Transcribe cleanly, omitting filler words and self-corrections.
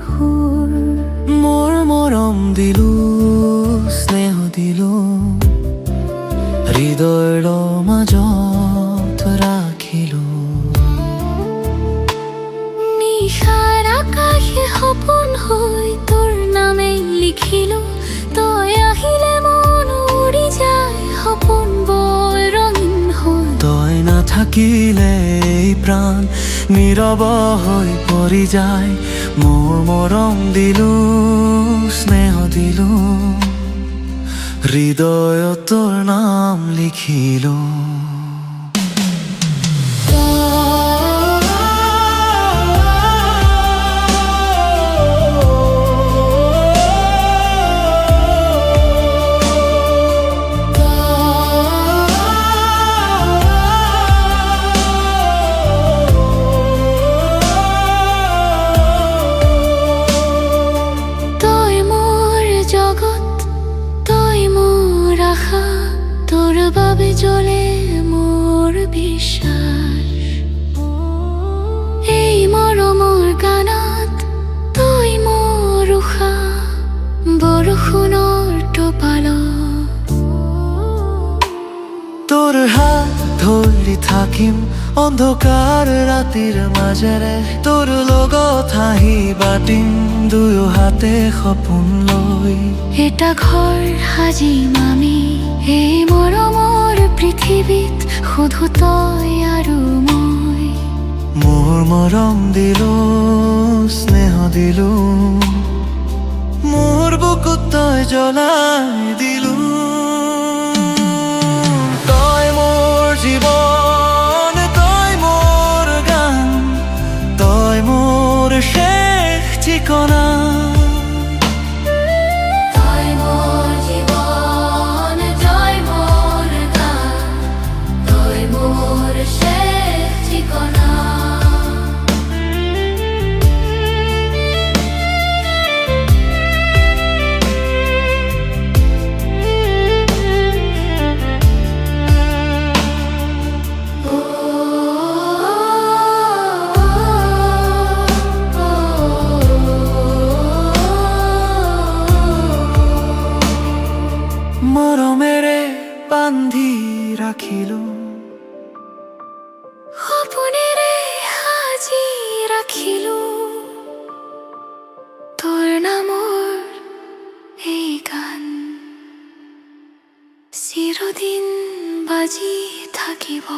সুৰ মোৰ মৰম দিলো স্নেহ দিলো হৃদয়ৰ মাজত ৰাখিলো নিশাৰ আকাশে সপোন হৈ তোৰ নামে লিখিলো তই আহিলে মন উৰি যায় সপোন বৰ ৰঙীন হৈ তই নাথাকিলে এই প্ৰাণ নীৰৱ হৈ পৰি যায় মোৰ মৰম দিলো স্নেহ দিলো হৃদয়ত তোৰ নাম লিখিলো তোর বাবে জ্বলে মোর বিশ্বাস এই মৰমৰ গানত তই মোৰ উশা বৰষুণৰ টোপালত তোৰ হাত ধৰি থাকিম অন্ধকাৰ ৰাতিৰ মাজেৰে তোৰ লগত আহি বাটিম দুয়ো হাতে সপোন লৈ এটা ঘৰ সাজিম আমি এই মৰমৰ পৃথিৱীত শুধু তই আৰু মই মোৰ মৰম দিলো স্নেহ দিলো মোৰ বুকুত তই জ্বলাই দিলো তই মোৰ জীৱন তই মোৰ গান তই মোৰ শেষ ঠিকনা মৰমেৰে বান্ধি ৰাখিলো সপোনেৰে সাজি ৰাখিলো তোৰ নামৰ এই গান চিৰদিন বাজি থাকিব।